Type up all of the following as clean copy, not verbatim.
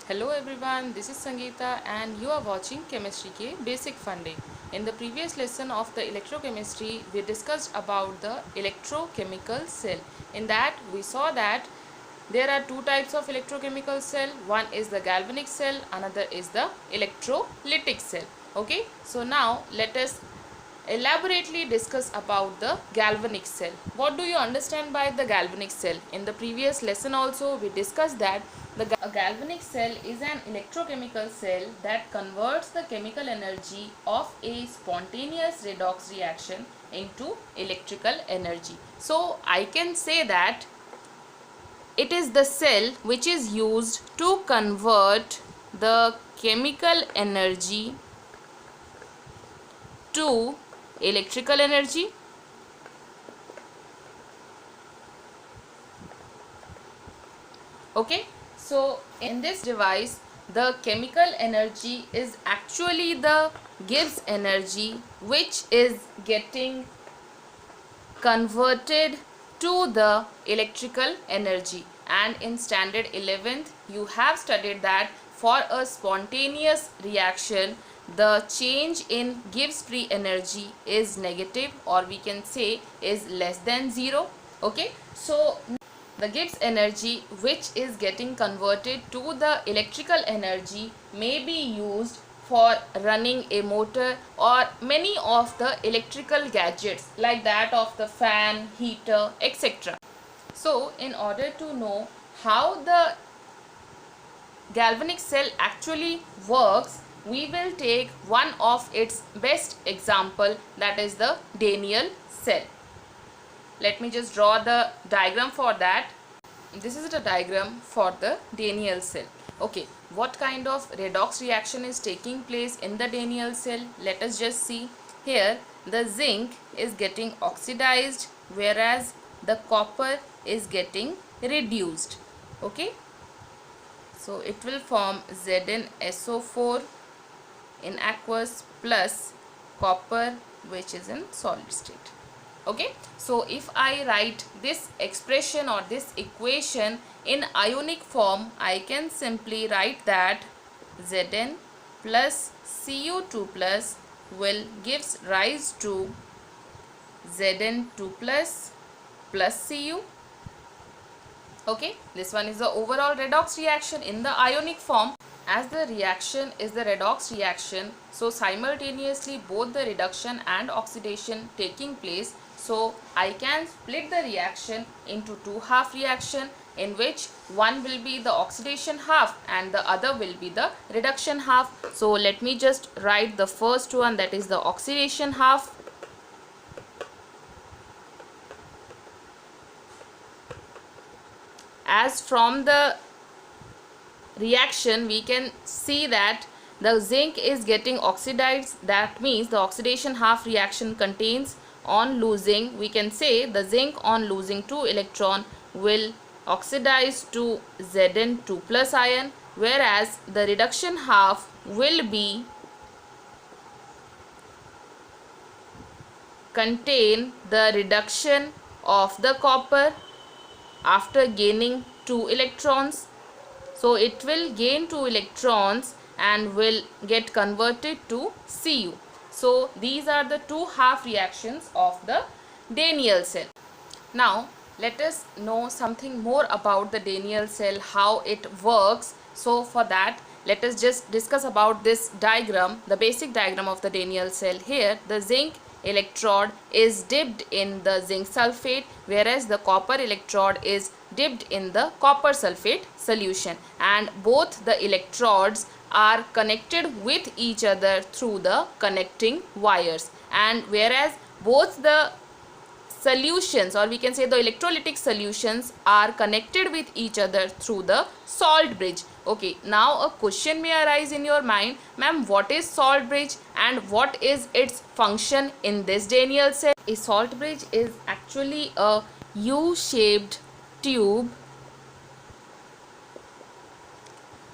Hello everyone, this is Sangeeta and you are watching Chemistry K Basic Funding. In the previous lesson of the electrochemistry, we discussed about the electrochemical cell. In that, we saw that there are two types of electrochemical cell. One is the galvanic cell, another is the electrolytic cell. Okay, so now let us elaborately discuss about the galvanic cell. What do you understand by the galvanic cell? In the previous lesson also we discussed that a galvanic cell is an electrochemical cell that converts the chemical energy of a spontaneous redox reaction into electrical energy. So I can say that it is the cell which is used to convert the chemical energy to electrical energy. Okay, so in this device the chemical energy is actually the Gibbs energy which is getting converted to the electrical energy. And in standard 11th you have studied that for a spontaneous reaction the change in Gibbs free energy is negative, or we can say is less than 0. Okay, so the Gibbs energy which is getting converted to the electrical energy may be used for running a motor or many of the electrical gadgets like that of the fan, heater, etc. So in order to know how the galvanic cell actually works, we will take one of its best example, that is the Daniell cell. Let me just draw the diagram for that. This is the diagram for the Daniell cell. Okay, what kind of redox reaction is taking place in the Daniell cell? Let us just see. Here the zinc is getting oxidized whereas the copper is getting reduced. Okay, so it will form ZnSO4 in aqueous plus copper which is in solid state. Okay, so if I write this expression or this equation in ionic form, I can simply write that Zn plus Cu2 plus will gives rise to Zn2 plus Cu. Okay, this one is the overall redox reaction in the ionic form. As the reaction is the redox reaction, so simultaneously both the reduction and oxidation taking place. So I can split the reaction into two half reaction, in which one will be the oxidation half and the other will be the reduction half. So let me just write the first one, that is the oxidation half. As from the reaction we can see that the zinc is getting oxidized, that means the oxidation half reaction contains, on losing, we can say the zinc on losing 2 electron will oxidize to Zn2 plus ion, whereas the reduction half will be contain the reduction of the copper after gaining 2 electrons. So it will gain 2 electrons and will get converted to Cu. So these are the two half reactions of the Daniell cell. Now let us know something more about the Daniell cell, how it works. So for that let us just discuss about this diagram, the basic diagram of the Daniell cell. Here the zinc electrode is dipped in the zinc sulfate, whereas the copper electrode is dipped in the copper sulfate solution, and both the electrodes are connected with each other through the connecting wires, and whereas both the solutions, or we can say the electrolytic solutions, are connected with each other through the salt bridge. Okay, now a question may arise in your mind, ma'am, what is salt bridge and what is its function in this Daniell cell? A salt bridge is actually a U-shaped tube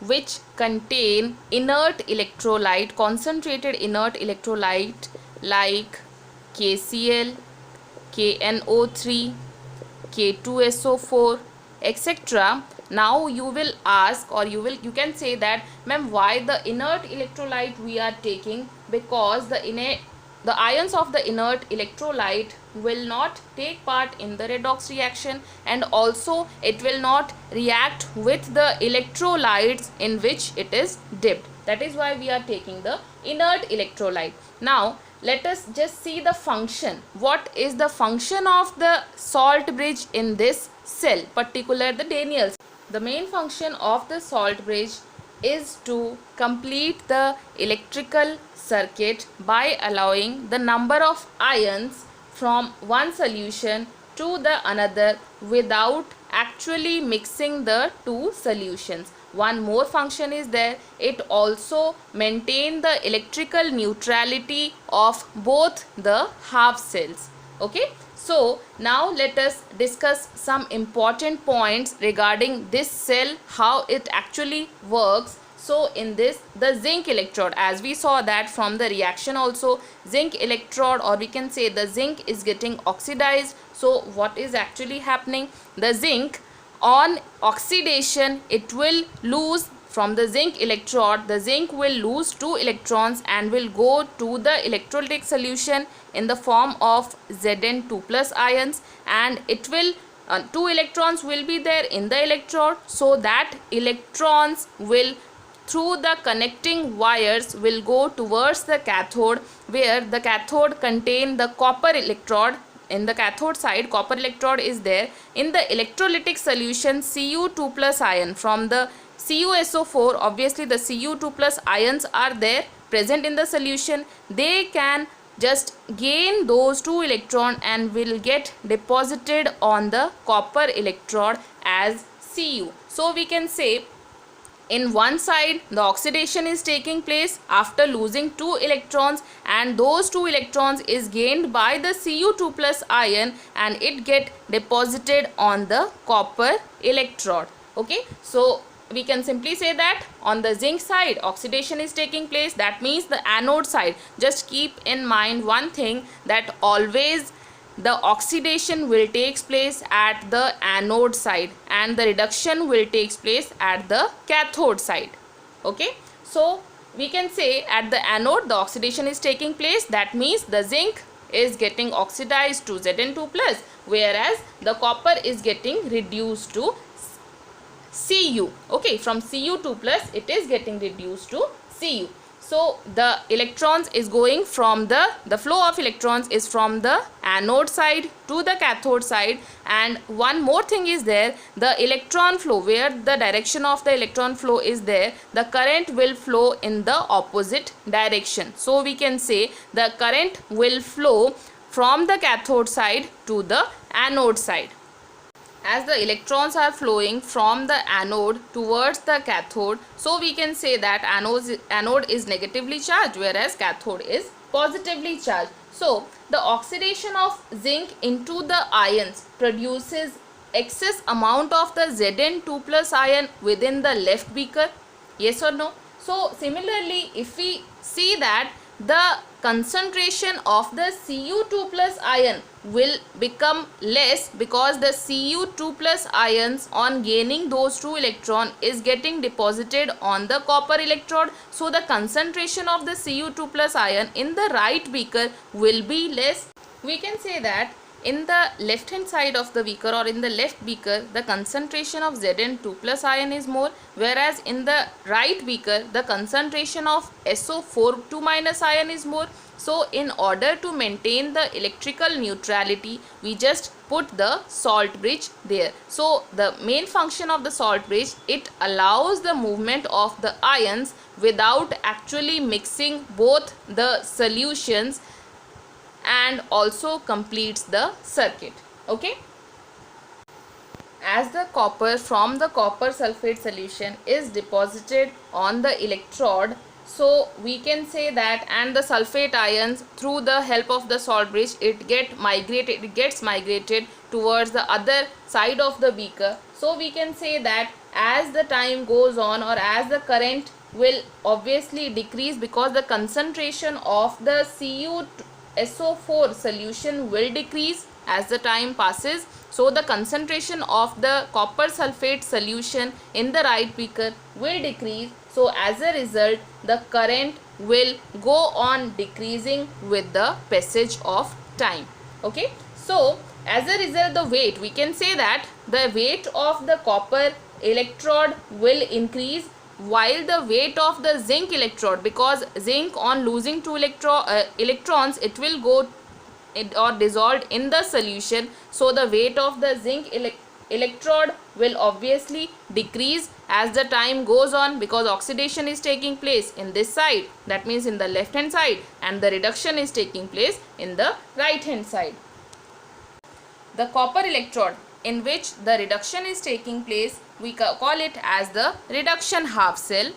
which contain inert electrolyte, concentrated inert electrolyte like KCl, KNO3, K2SO4, etc., now you will ask, or you can say that, ma'am, why the inert electrolyte we are taking? Because the ions of the inert electrolyte will not take part in the redox reaction, and also it will not react with the electrolytes in which it is dipped. That is why we are taking the inert electrolyte. Now let us just see the function. What is the function of the salt bridge in this cell, particular the Daniell? The main function of the salt bridge is to complete the electrical circuit by allowing the number of ions from one solution to the another without actually mixing the two solutions. One more function is there, it also maintain the electrical neutrality of both the half cells. Okay, so now let us discuss some important points regarding this cell, how it actually works. So in this, the zinc electrode, as we saw that from the reaction also, zinc electrode, or we can say the zinc is getting oxidized. So what is actually happening? The zinc, on oxidation, it will lose from the zinc electrode, the zinc will lose 2 electrons and will go to the electrolytic solution in the form of Zn2 plus ions, and it will 2 electrons will be there in the electrode. So that electrons will, through the connecting wires, will go towards the cathode, where the cathode contain the copper electrode. In the cathode side, copper electrode is there. In the electrolytic solution, Cu2 plus ion from the CuSO4, obviously the Cu2 plus ions are there present in the solution. They can just gain those 2 electrons and will get deposited on the copper electrode as Cu. So we can say, in one side the oxidation is taking place after losing 2 electrons, and those 2 electrons is gained by the Cu2 plus ion and it get deposited on the copper electrode. Okay, so we can simply say that on the zinc side oxidation is taking place. That means the anode side, just keep in mind one thing, that always the oxidation will take place at the anode side and the reduction will take place at the cathode side. Okay, so we can say at the anode the oxidation is taking place. That means the zinc is getting oxidized to Zn2 plus, whereas the copper is getting reduced to Cu. Okay, from Cu2 plus it is getting reduced to Cu. So the electrons is going from the flow of electrons is from the anode side to the cathode side. And one more thing is there, the electron flow, where the direction of the electron flow is there, the current will flow in the opposite direction. So we can say the current will flow from the cathode side to the anode side. As the electrons are flowing from the anode towards the cathode, so we can say that anode is negatively charged, whereas cathode is positively charged. So the oxidation of zinc into the ions produces excess amount of the Zn2 plus ion within the left beaker. Yes or no? So similarly, if we see that the concentration of the Cu2 plus ion will become less, because the Cu2 plus ions, on gaining those 2 electron, is getting deposited on the copper electrode. So the concentration of the Cu2 plus ion in the right beaker will be less. We can say that in the left hand side of the beaker, or in the left beaker, the concentration of Zn2 plus ion is more, whereas in the right beaker the concentration of SO4 2 minus ion is more. So in order to maintain the electrical neutrality, we just put the salt bridge there. So the main function of the salt bridge, it allows the movement of the ions without actually mixing both the solutions, and also completes the circuit. Okay, as the copper from the copper sulfate solution is deposited on the electrode, so we can say that, and the sulfate ions, through the help of the salt bridge, it gets migrated towards the other side of the beaker. So we can say that as the time goes on, or as the current will obviously decrease, because the concentration of the SO4 solution will decrease. as the time passes. So the concentration of the copper sulfate solution in the right beaker will decrease. So as a result, the current will go on decreasing with the passage of time. Okay. So as a result, the weight, we can say that the weight of the copper electrode will increase, while the weight of the zinc electrode, because zinc on losing two electrons, it will go or dissolved in the solution. So the weight of the zinc electrode will obviously decrease as the time goes on, because oxidation is taking place in this side, that means in the left hand side, and the reduction is taking place in the right hand side. The copper electrode in which the reduction is taking place, we call it as the reduction half cell.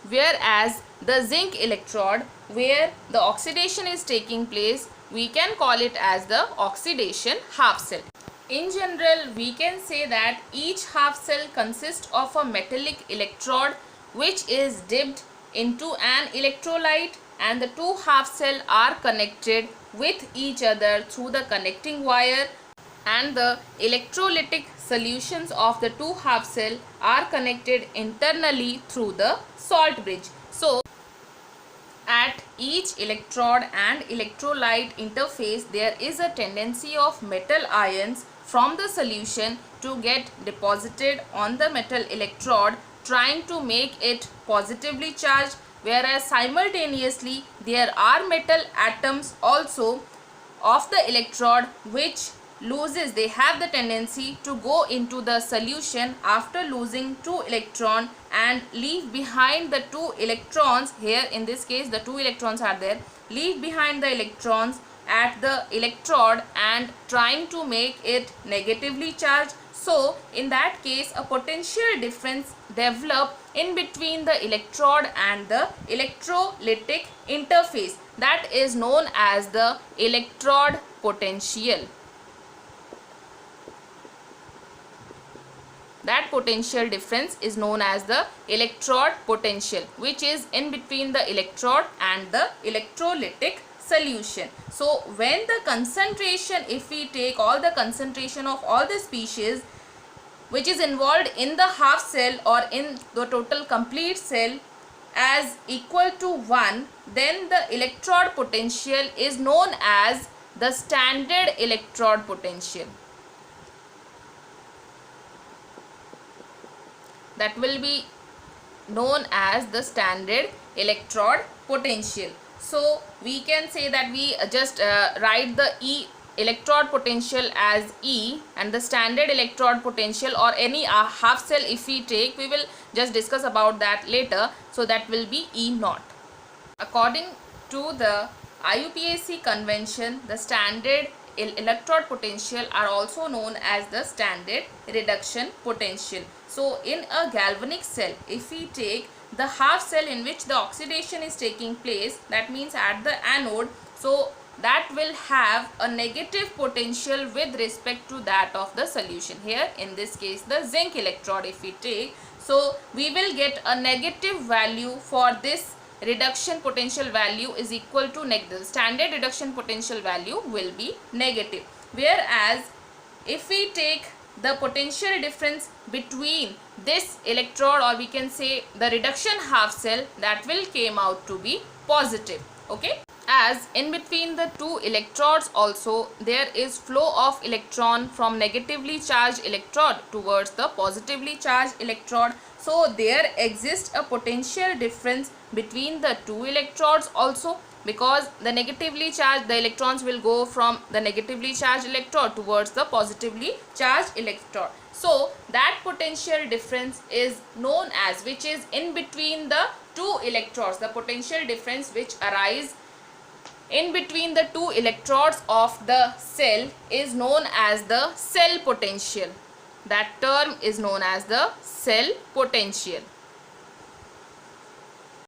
Whereas the zinc electrode where the oxidation is taking place, we can call it as the oxidation half cell. In general, we can say that each half cell consists of a metallic electrode which is dipped into an electrolyte, and the two half cell are connected with each other through the connecting wire, and the electrolytic solutions of the two half cell are connected internally through the salt bridge. So at each electrode and electrolyte interface, there is a tendency of metal ions from the solution to get deposited on the metal electrode, trying to make it positively charged, whereas simultaneously there are metal atoms also of the electrode which loses, they have the tendency to go into the solution after losing two electron and leave behind the two electrons. Here in this case the two electrons are there, leave behind the electrons at the electrode and trying to make it negatively charged. So in that case a potential difference develop in between the electrode and the electrolytic interface, that is known as the electrode potential. That potential difference is known as the electrode potential, which is in between the electrode and the electrolytic solution. So when the concentration, if we take all the concentration of all the species which is involved in the half cell or in the total complete cell as equal to 1, then the electrode potential is known as the standard electrode potential. That will be known as the standard electrode potential. So we can say that we just write the E electrode potential as E, and the standard electrode potential or any half cell if we take, we will just discuss about that later. So that will be E naught. According to the IUPAC convention, the standard electrode potential are also known as the standard reduction potential. So in a galvanic cell, if we take the half cell in which the oxidation is taking place, that means at the anode, so that will have a negative potential with respect to that of the solution. Here in this case the zinc electrode if we take, so we will get a negative value for this reduction potential value is equal to negative. Standard reduction potential value will be negative. Whereas if we take the potential difference between this electrode, or we can say the reduction half cell, that will came out to be positive. Okay, as in between the two electrodes also there is flow of electron from negatively charged electrode towards the positively charged electrode. So there exists a potential difference between the two electrodes also, because the negatively charged, the electrons will go from the negatively charged electrode towards the positively charged electrode. So that potential difference is known as, which is in between the two electrodes, the potential difference which arise in between the two electrodes of the cell is known as the cell potential. That term is known as the cell potential.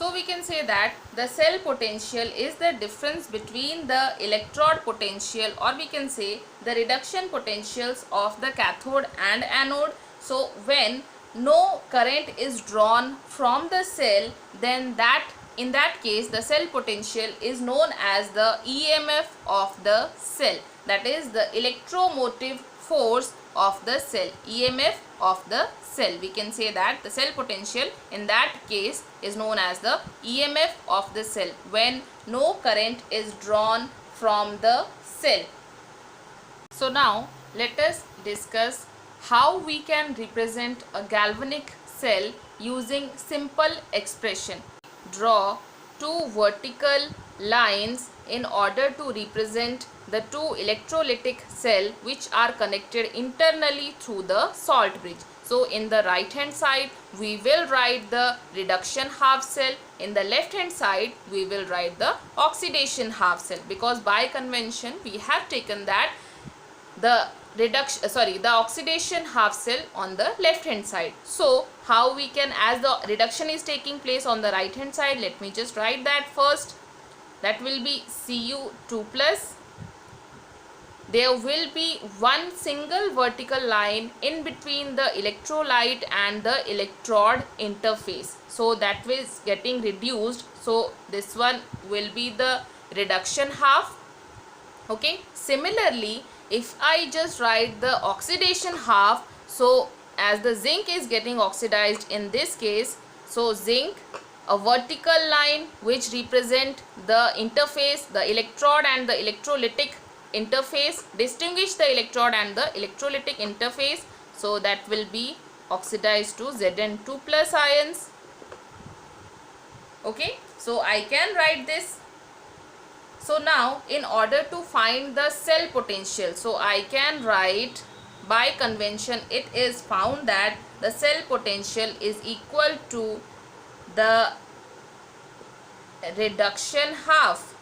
So we can say that the cell potential is the difference between the electrode potential, or we can say the reduction potentials of the cathode and anode. So when no current is drawn from the cell, then that in that case the cell potential is known as the EMF of the cell, that is the electromotive force of the cell, EMF of the cell. We can say that the cell potential in that case is known as the EMF of the cell when no current is drawn from the cell. So now let us discuss how we can represent a galvanic cell using simple expression. Draw two vertical lines in order to represent the two electrolytic cells which are connected internally through the salt bridge. So in the right hand side we will write the reduction half cell, in the left hand side we will write the oxidation half cell, because by convention we have taken that the oxidation half cell on the left hand side. So how we can, as the reduction is taking place on the right hand side, let me just write that first. That will be Cu2 plus. There will be one single vertical line in between the electrolyte and the electrode interface, so that is getting reduced. So this one will be the reduction half. Okay, similarly if I just write the oxidation half, so as the zinc is getting oxidized in this case, so zinc, a vertical line which represent the interface, the electrode and the electrolytic interface, distinguish the electrode and the electrolytic interface, so that will be oxidized to Zn2 plus ions. Okay, so I can write this. So now in order to find the cell potential, so I can write, by convention it is found that the cell potential is equal to the reduction half,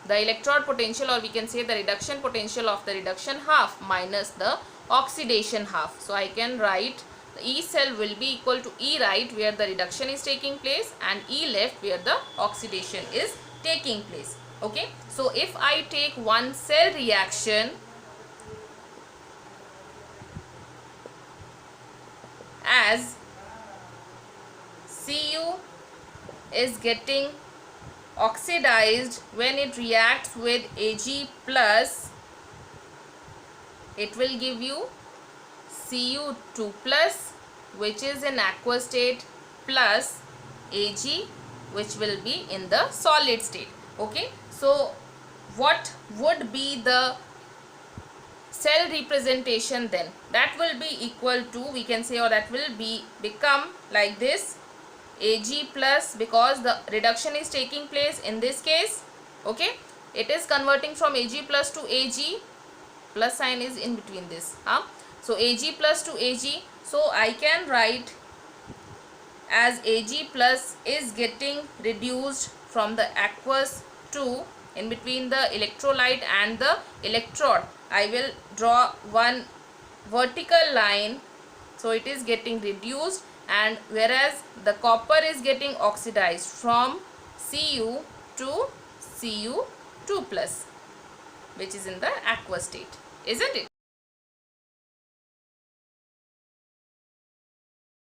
the electrode potential, or we can say the reduction potential of the reduction half minus the oxidation half. So I can write the E cell will be equal to E right where the reduction is taking place and E left where the oxidation is taking place. Okay, so if I take one cell reaction as Cu is getting oxidized when it reacts with Ag plus, it will give you Cu2 plus, which is in aqueous state, plus Ag, which will be in the solid state. Okay, so what would be the cell representation then? That will be equal to, we can say, or that will be become like this, Ag plus, because the reduction is taking place in this case. Okay, it is converting from Ag plus to Ag, plus sign is in between this. So Ag plus to Ag, so I can write as Ag plus is getting reduced from the aqueous to in between the electrolyte and the electrode. I will draw one vertical line, so it is getting reduced, and whereas the copper is getting oxidized from Cu to Cu2 plus, which is in the aqueous state, isn't it?